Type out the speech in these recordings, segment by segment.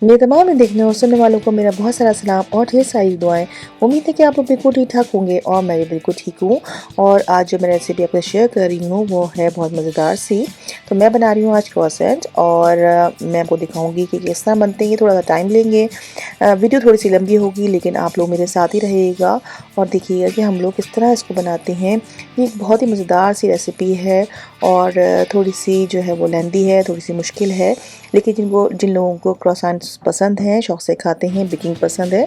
मेरे तमाम देखने और सुनने वालों को मेरा बहुत सारा सलाम और ढेर सारी दुआएं। उम्मीद है कि आप लोग बिल्कुल ठीक ठाक होंगे और मैं भी बिल्कुल ठीक हूँ। और आज जो मैं रेसिपी आपसे शेयर कर रही हूँ वो है बहुत मज़ेदार सी। तो मैं बना रही हूँ आज क्रॉसेंट और मैं आपको दिखाऊंगी कि किस तरह बनते हैं। ये थोड़ा सा टाइम लेंगे, वीडियो थोड़ी सी लंबी होगी, लेकिन आप लोग मेरे साथ ही रहिएगा और देखिएगा कि हम लोग किस तरह इसको बनाते हैं। ये एक बहुत ही मज़ेदार सी रेसिपी है और थोड़ी सी जो है वो लेंदी है, थोड़ी सी मुश्किल है, लेकिन जिन लोगों को क्रॉसेंट्स पसंद हैं, शौक़ से खाते हैं, बेकिंग पसंद है,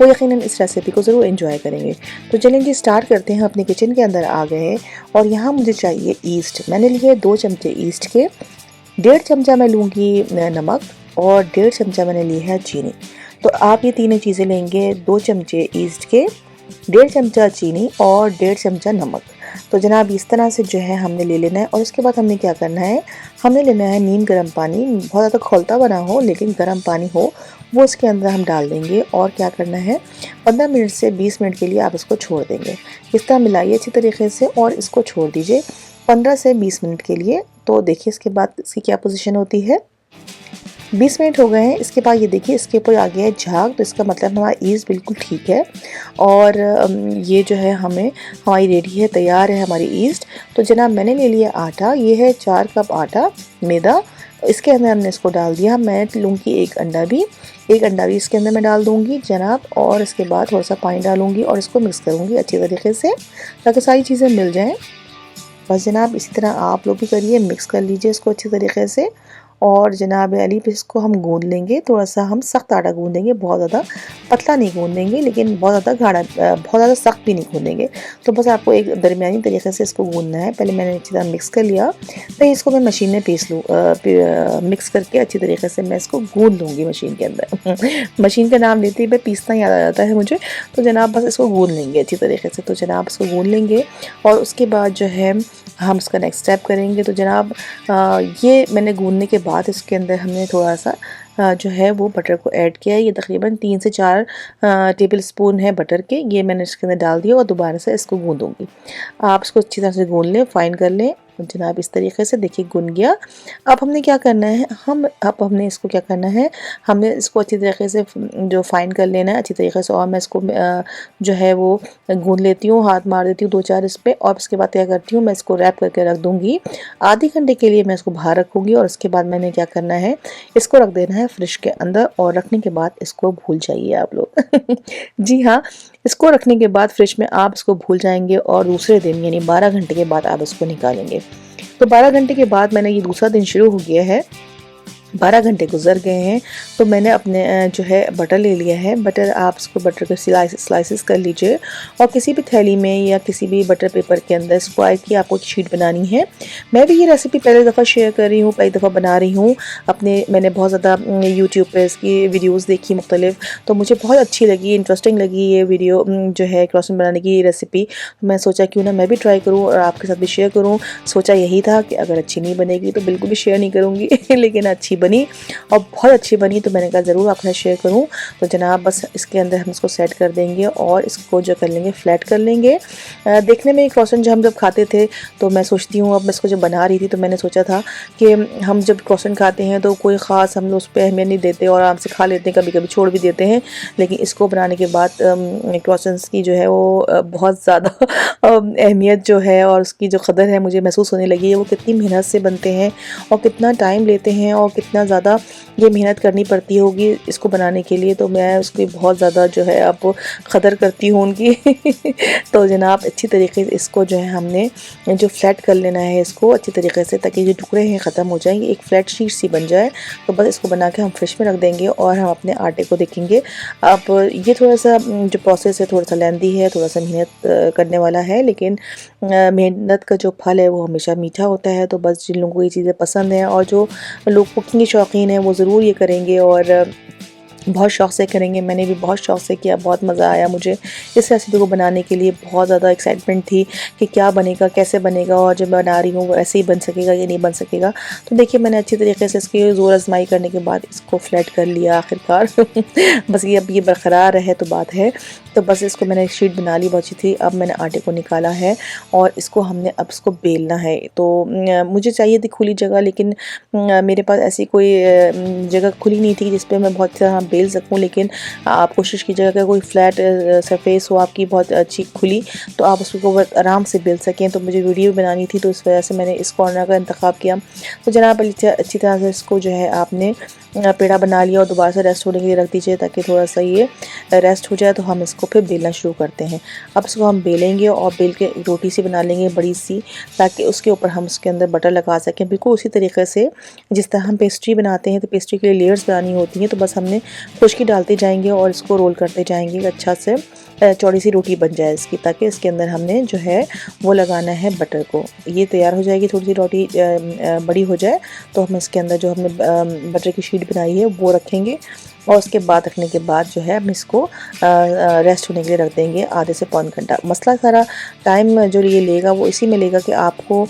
वो यकीनन इस रेसिपी को ज़रूर एंजॉय करेंगे। तो चलें जी स्टार्ट करते हैं। अपने किचन के अंदर आ गए हैं और यहाँ मुझे चाहिए ईस्ट। मैंने लिए है 2 चमचे ईस्ट के, 1.5 चमचा मैं लूँगी नमक और 1.5 चमचा मैंने ली है चीनी। तो आप ये तीनों चीज़ें लेंगे, 2 चमचे ईस्ट के, 1.5 चमचा चीनी और 1.5 चमचा नमक। तो जनाब इस तरह से जो है हमने ले लेना है और उसके बाद हमने क्या करना है, हमने लेना है नीम गर्म पानी, बहुत ज़्यादा खौलता बना हो लेकिन गर्म पानी हो, वो इसके अंदर हम डाल देंगे। और क्या करना है, 15 मिनट से 20 मिनट के लिए आप इसको छोड़ देंगे। इस तरह मिलाइए अच्छी तरीके से और इसको छोड़ दीजिए 15 से 20 मिनट के लिए। तो देखिए इसके बाद इसकी क्या पोजीशन होती है। 20 मिनट हो गए हैं। इसके बाद ये देखिए इसके ऊपर आ गया है झाग, तो इसका मतलब हमारा ईस्ट बिल्कुल ठीक है और ये जो है हमारी रेडी है, तैयार है हमारी ईस्ट। तो जनाब मैंने ले लिया आटा, ये है 4 कप आटा मैदा। इसके अंदर हमने इसको डाल दिया। मैं लूँगी एक अंडा भी इसके अंदर मैं डाल दूँगी जनाब, और इसके बाद थोड़ा सा पानी डालूँगी और इसको मिक्स करूँगी अच्छी तरीके से ताकि सारी चीज़ें मिल जाएँ। बस जनाब इसी तरह आप लोग भी करिए, मिक्स कर लीजिए इसको अच्छी तरीके से। और जनाब अली पे इसको हम गूंद लेंगे, थोड़ा सा हम सख्त आटा गूंदेंगे, बहुत ज़्यादा पतला नहीं गूंदेंगे लेकिन बहुत ज़्यादा गाढ़ा, बहुत ज़्यादा सख्त भी नहीं गूंदेंगे। तो बस आपको एक दरमियानी तरीके से इसको गूंदना है। पहले मैंने अच्छी तरह मिक्स कर लिया, तो इसको मैं मशीन में पीस लूँ, मिक्स करके अच्छी तरीके से मैं इसको गूंद लूँगी मशीन के अंदर। मशीन का नाम लेते ही मैं पीसना याद आ जाता है मुझे। तो जनाब बस इसको गूंद लेंगे अच्छी तरीके से। तो जनाब इसको गूंद लेंगे और उसके बाद जो है हम इसका नेक्स्ट स्टेप करेंगे। तो जनाब ये मैंने गूंदने के बाद इसके अंदर हमने थोड़ा सा जो है वो बटर को ऐड किया है। ये तकरीबन 3 से 4 टेबल स्पून है बटर के, ये मैंने इसके अंदर डाल दिया और दोबारा से इसको गूंदूंगी। आप इसको अच्छी तरह से गूंद लें, फाइन कर लें जनाब इस तरीके से। देखिए गूंद गया। अब हमने क्या करना है, हमने इसको क्या करना है, हमने इसको अच्छी तरीके से जो फाइन कर लेना है अच्छी तरीके से। और मैं इसको जो है वो गूंद लेती हूँ, हाथ मार देती हूँ 2-4 इस पर। और इसके बाद क्या करती हूँ, मैं इसको रैप करके रख दूँगी। आधे घंटे के लिए मैं इसको बाहर रखूँगी और उसके बाद मैंने क्या करना है, इसको रख देना है फ्रिज के अंदर। और रखने के बाद इसको भूल जाइए आप लोग। जी हाँ, इसको रखने के बाद फ्रिज में आप इसको भूल जाएंगे और दूसरे दिन यानी 12 घंटे के बाद आप इसको निकालेंगे। तो 12 घंटे के बाद मैंने ये दूसरा दिन शुरू हो गया है, 12 घंटे गुजर गए हैं। तो मैंने अपने जो है बटर ले लिया है। बटर आप इसको बटर के स्लाइसेस कर लीजिए और किसी भी थैली में या किसी भी बटर पेपर के अंदर स्क्वायर की आपको शीट बनानी है। मैं भी ये रेसिपी पहली दफ़ा शेयर कर रही हूँ, पहली दफ़ा बना रही हूँ मैंने बहुत ज़्यादा यूट्यूब पर इसकी वीडियोज़ देखी मुख्तलिफ, तो मुझे बहुत अच्छी लगी, इंटरेस्टिंग लगी ये वीडियो जो है क्रॉसेंट बनाने की रेसिपी। मैं सोचा क्यों ना मैं भी ट्राई करूँ और आपके साथ भी शेयर करूँ। सोचा यही था कि अगर अच्छी नहीं बनेगी तो बिल्कुल भी शेयर नहीं करूँगी लेकिन अच्छी बनी और बहुत अच्छी बनी तो मैंने कहा ज़रूर आपके साथ शेयर करूं। तो जनाब बस इसके अंदर हम इसको सेट कर देंगे और इसको जो कर लेंगे फ्लैट कर लेंगे। देखने में क्रॉसेंट जो हम जब खाते थे तो मैं सोचती हूँ, अब मैं इसको जब बना रही थी तो मैंने सोचा था कि हम जब क्रॉसेंट खाते हैं तो कोई ख़ास हम लोग उस पर अहमियत नहीं देते और आराम से खा लेते हैं, कभी कभी छोड़ भी देते हैं। लेकिन इसको बनाने के बाद क्रॉसेंट्स की जो है वो बहुत ज़्यादा अहमियत जो है और उसकी जो कदर है मुझे महसूस होने लगी है। वो कितनी मेहनत से बनते हैं और कितना टाइम लेते हैं और कितना ज़्यादा ये मेहनत करनी पड़ती होगी इसको बनाने के लिए। तो मैं उसकी बहुत ज़्यादा जो है अब कदर करती हूँ उनकी। तो जनाब अच्छी तरीके से इसको जो है हमने जो फ्लैट कर लेना है इसको अच्छी तरीके से, ताकि जो टुकड़े हैं ख़त्म हो जाएंगे, एक फ्लैट शीट सी बन जाए। तो बस इसको बना के हम फ्रिज में रख देंगे और हम अपने आटे को देखेंगे। अब ये थोड़ा सा जो प्रोसेस है थोड़ा सा लेंदी है, थोड़ा सा मेहनत करने वाला है, लेकिन मेहनत का जो फल है वो हमेशा मीठा होता है। तो बस जिन लोगों को ये चीज़ें पसंद हैं और जो लोग कुकिंग के शौकीन हैं वो ज़रूर ये करेंगे और बहुत शौक़ से करेंगे। मैंने भी बहुत शौक़ से किया, बहुत मज़ा आया मुझे इस रेसिपी को बनाने के लिए। बहुत ज़्यादा एक्साइटमेंट थी कि क्या बनेगा, कैसे बनेगा और जब बना रही हूँ वो ऐसे ही बन सकेगा या नहीं बन सकेगा। तो देखिए मैंने अच्छी तरीके से इसकी ज़ोर आजमाई करने के बाद इसको फ्लैट कर लिया आखिरकार। बस ये अब ये बरकरार है तो बात है। तो बस इसको मैंने शीट बना ली, बची थी। अब मैंने आटे को निकाला है और इसको हमने अब इसको बेलना है। तो मुझे चाहिए थी खुली जगह, लेकिन मेरे पास ऐसी कोई जगह खुली नहीं थी जिस पे मैं बहुत तरह बेल सकूं। लेकिन आप कोशिश कीजिएगा कि कोई फ्लैट सरफेस हो आपकी बहुत अच्छी खुली, तो आप उसको आराम से बेल सकें। तो मुझे वीडियो बनानी थी, तो इस वजह से मैंने इस कॉर्नर का इंतखाब किया। तो जनाब अच्छी तरह से इसको जो है आपने पेड़ा बना लिया और दोबारा से रेस्ट होने के लिए रख दीजिए ताकि थोड़ा सा ये रेस्ट हो जाए। तो हम इसको फिर बेलना शुरू करते हैं। अब इसको हम बेलेंगे और बेल के रोटी सी बना लेंगे बड़ी सी, ताकि उसके ऊपर हम उसके अंदर बटर लगा सकें। बिल्कुल उसी तरीके से जिस तरह हम पेस्ट्री बनाते हैं, तो पेस्ट्री के लिए लेयर्स बनानी होती हैं। तो बस हमने खुश्की डालते जाएंगे और इसको रोल करते जाएंगे। अच्छा से चौड़ी सी रोटी बन जाए इसकी, ताकि इसके अंदर हमने जो है वो लगाना है बटर को। ये तैयार हो जाएगी, थोड़ी सी रोटी बड़ी हो जाए तो हम इसके अंदर जो हमने बटर की शीट बनाई है वो रखेंगे। और उसके बाद रखने के बाद जो है हम इसको रेस्ट होने के लिए रख देंगे आधे से पौन घंटा। मसला सारा टाइम जो ये लेगा वो इसी में लेगा कि आपको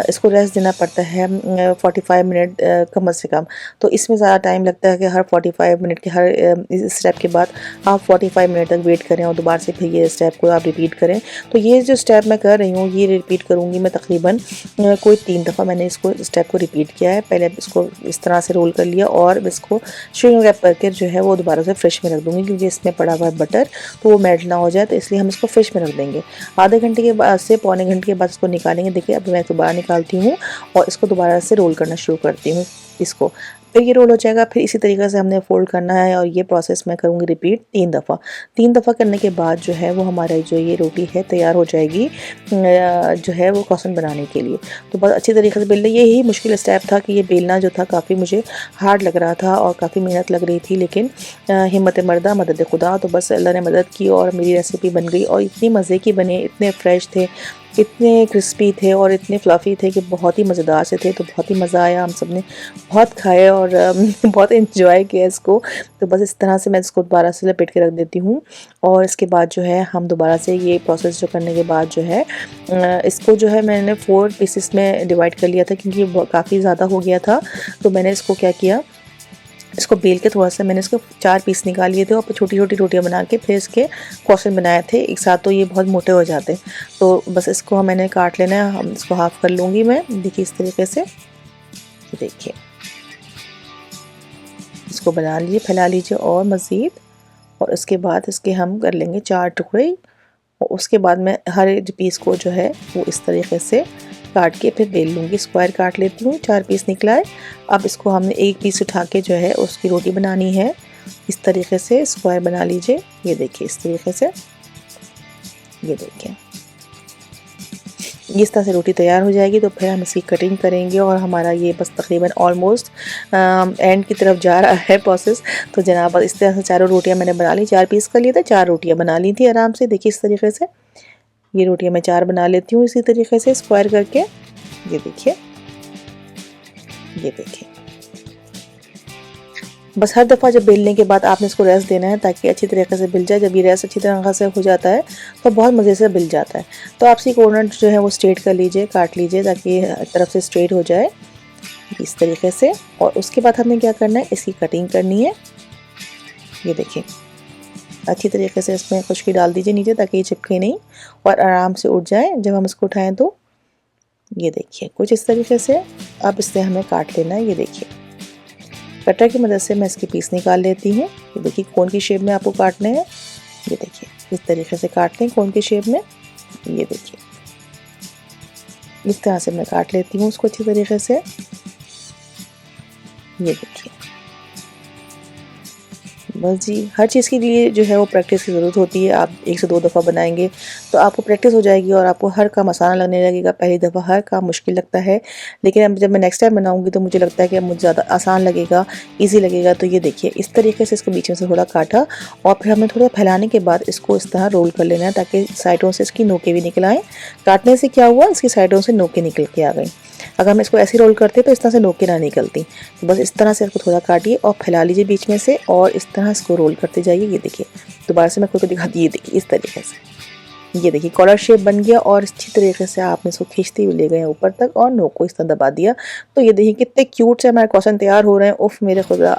इसको रेस्ट देना पड़ता है 45 मिनट कम से कम। तो इसमें ज़्यादा टाइम लगता है कि हर 45 मिनट के हर इस स्टेप के बाद आप 45 मिनट तक वेट करें और दोबारा से फिर ये स्टेप को आप रिपीट करें। तो ये जो स्टेप मैं कर रही हूँ ये रिपीट करूँगी मैं तकरीबन कोई 3 दफ़ा मैंने इसको स्टेप को रिपीट किया है। पहले इसको इस तरह से रोल कर लिया और इसको श्रिंक रैप करके जो है वो दोबारा से फ्रिज में रख दूँगी, क्योंकि इसमें पड़ा हुआ है बटर तो वो मेल्ट ना हो जाए। तो इसलिए हम इसको फ्रिज में रख देंगे। आधे घंटे के बाद से पौने घंटे के बाद इसको निकालेंगे। देखिए अब मैं दोबारा निकालती हूँ और इसको दोबारा से रोल करना शुरू करती हूँ इसको। फिर ये रोल हो जाएगा। फिर इसी तरीके से हमने फोल्ड करना है और ये प्रोसेस मैं करूँगी रिपीट 3 दफ़ा। 3 दफ़ा करने के बाद जो है वो हमारा जो ये रोटी है तैयार हो जाएगी जो है वो क्रॉसन बनाने के लिए। तो बहुत अच्छी तरीके से बेल ली। यही मुश्किल स्टेप था कि ये बेलना जो था काफ़ी मुझे हार्ड लग रहा था और काफ़ी मेहनत लग रही थी, लेकिन हिम्मत मर्दा मदद खुदा। तो बस अल्लाह ने मदद की और मेरी रेसिपी बन गई और इतनी मज़े की बने, इतने फ्रेश थे, इतने क्रिस्पी थे और इतने फ्लफ़ी थे कि बहुत ही मज़ेदार से थे। तो बहुत ही मज़ा आया, हम सब ने बहुत खाए और बहुत एंजॉय किया इसको। तो बस इस तरह से मैं इसको दोबारा से लपेट के रख देती हूँ और इसके बाद जो है हम दोबारा से ये प्रोसेस जो करने के बाद जो है इसको जो है मैंने 4 पीसेस में डिवाइड कर लिया था, क्योंकि ये काफ़ी ज़्यादा हो गया था। तो मैंने इसको क्या किया, इसको बेल के थोड़ा सा मैंने इसको 4 पीस निकाल लिए थे और छोटी छोटी रोटियां बना के फिर इसके क्रॉसन बनाए थे एक साथ। तो ये बहुत मोटे हो जाते, तो बस इसको मैंने काट लेना है। हम इसको हाफ़ कर लूँगी मैं। देखिए इस तरीके से, देखिए इसको बना लीजिए, फैला लीजिए और मज़ीद। और उसके बाद इसके हम कर लेंगे 4 टुकड़े और उसके बाद मैं हर एक पीस को जो है वो इस तरीके से काट के फिर बेल लूँगी। स्क्वायर काट लेती हूँ, 4 पीस निकला है। अब इसको हमने एक पीस उठा के जो है उसकी रोटी बनानी है। इस तरीके से स्क्वायर बना लीजिए। ये देखिए इस तरीके से, ये देखिए इस तरह से रोटी तैयार हो जाएगी। तो फिर हम इसकी कटिंग करेंगे और हमारा ये बस तकरीबन ऑलमोस्ट एंड की तरफ जा रहा है प्रोसेस। तो जनाब इस तरह से चारों रोटियां मैंने बना ली। 4 पीस कर लिए थे, 4 रोटियां बना ली थी आराम से। देखिए इस तरीके से ये रोटियां मैं 4 बना लेती हूँ इसी तरीके से स्क्वायर करके। ये देखिए, ये देखिए बस हर दफ़ा जब बेलने के बाद आपने इसको रेस्ट देना है ताकि अच्छी तरीके से बिल जाए। जब ये रेस्ट अच्छी तरह से हो जाता है तो बहुत मज़े से बिल जाता है। तो आप सी कॉर्नर जो है वो स्ट्रेट कर लीजिए, काट लीजिए ताकि हर तरफ से स्ट्रेट हो जाए इस तरीके से। और उसके बाद हमने क्या करना है, इसकी कटिंग करनी है। ये देखिए अच्छी तरीके से इसमें खुश्की डाल दीजिए नीचे ताकि ये चिपके नहीं और आराम से उठ जाए जब हम इसको उठाएँ तो। ये देखिए कुछ इस तरीके से अब इससे हमें काट लेना है। ये देखिए कटर की मदद से मैं इसके पीस निकाल लेती हूँ। ये देखिए कोन की शेप में आपको काटने हैं। ये देखिए इस तरीके से काट लें कोन की शेप में। ये देखिए इस तरह से मैं काट लेती हूँ उसको अच्छी तरीके से। ये देखिए बस जी, हर चीज़ के लिए जो है वो प्रैक्टिस की ज़रूरत होती है। आप 1 से 2 दफ़ा बनाएंगे तो आपको प्रैक्टिस हो जाएगी और आपको हर काम आसान लगने लगेगा। पहली दफ़ा हर काम मुश्किल लगता है, लेकिन अब जब मैं नेक्स्ट टाइम बनाऊंगी तो मुझे लगता है कि अब मुझे ज़्यादा आसान लगेगा, इजी लगेगा। तो ये देखिए इस तरीके से इसको बीच में से थोड़ा काटा और फिर हमें थोड़ा फैलाने के बाद इसको इस तरह रोल कर लेना है ताकि साइडों से इसकी नोकें भी निकल आएँ। काटने से क्या हुआ, इसकी साइडों से नोकें निकल के आ गई। अगर हम इसको ऐसे रोल करते तो इस तरह से नोके ना निकलती। तो बस इस तरह से इसको थोड़ा काटिए और फैला लीजिए बीच में से और इस तरह इसको रोल करते जाइए। ये देखिए, दोबारा से मैं आपको दिखा दी, ये देखिए इस तरीके से, ये देखिए कॉलर शेप बन गया और अच्छी तरीके से आपने इसको खींचते हुए ले गए ऊपर तक और नोक को इस तरह दबा दिया। तो ये देखिए कितने क्यूट से हमारे क्रॉसन तैयार हो रहे हैं। उफ मेरे खुदा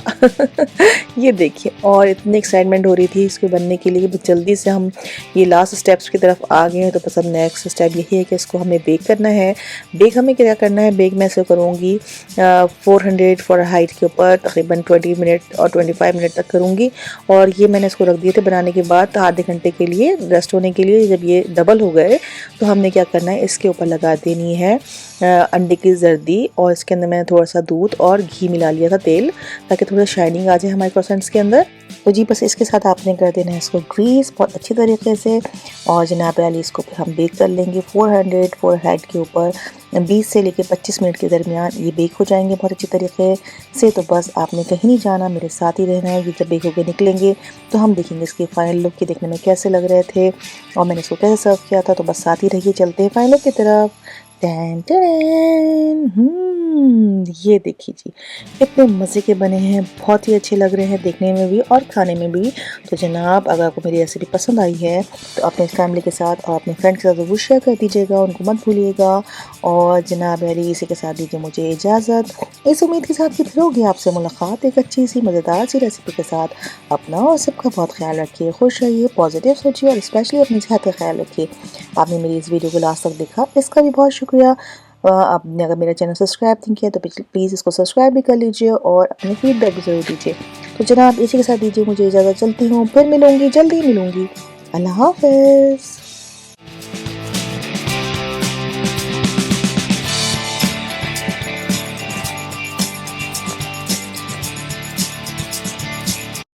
ये देखिए, और इतनी एक्साइटमेंट हो रही थी इसके बनने के लिए। बस जल्दी से हम ये लास्ट स्टेप्स की तरफ आ गए हैं। तो बस अब नेक्स्ट स्टेप यही है कि इसको हमें बेक करना है। बेक हमें क्या करना है, बेक मैं इसको करूँगी 400 फ़ारेनहाइट के ऊपर तकरीबन 20 मिनट और 25 मिनट तक करूँगी। और ये मैंने इसको रख दिए थे बनाने के बाद आधे घंटे के लिए रेस्ट होने के लिए। जब ये डबल हो गए तो हमने क्या करना है, इसके ऊपर लगा देनी है अंडे की जर्दी और इसके अंदर मैंने थोड़ा सा दूध और घी मिला लिया था, तेल, ताकि थोड़ा शाइनिंग आ जाए हमारे क्रॉसेंट्स के अंदर। तो जी बस इसके साथ आपने कर देना है इसको ग्रीस बहुत अच्छी तरीके से। और जनाब वाली इसको फिर हम बेक कर लेंगे 400 फ़ारेनहाइट के ऊपर 20 से लेकर 25 मिनट के दरमियान ये बेक हो जाएंगे बहुत अच्छी तरीके से। तो बस आपने कहीं नहीं जाना, मेरे साथ ही रहना है। ये जब बेक होकर निकलेंगे तो हम देखेंगे इसके फाइनल लुक के देखने में कैसे लग रहे थे और मैंने इसको कैसे सर्व किया था। तो बस साथ ही रहिए, चलते हैं फाइनल की तरफ। टैन टैन, ये देखिए जी कितने मज़े के बने हैं, बहुत ही अच्छे लग रहे हैं देखने में भी और खाने में भी। तो जनाब अगर आपको मेरी रेसिपी पसंद आई है तो अपने फैमिली के साथ और अपने फ्रेंड्स के साथ ज़रूर शेयर कर दीजिएगा, उनको मत भूलिएगा। और जनाब यारी इसी के साथ दीजिए मुझे इजाज़त, इस उम्मीद के साथ कि फिर होगी आपसे मुलाकात एक अच्छी सी मज़ेदार सी रेसिपी के साथ। अपना और सबका बहुत ख्याल रखिए, खुश रहिए, पॉजिटिव सोचिए और स्पेशली अपनी सेहत का ख्याल रखिए। आपने मेरी इस वीडियो को लास्ट तक देखा इसका भी बहुत शुक्रिया। आपने अगर मेरा चैनल सब्सक्राइब नहीं किया तो प्लीज़ इसको सब्सक्राइब भी कर लीजिए और अपनी फीडबैक भी ज़रूर दीजिए। तो जनाब इसी के साथ दीजिए मुझे इजाज़त, चलती हूँ, फिर मिलूँगी, जल्दी मिलूँगी। अल्लाह हाफ़िज़।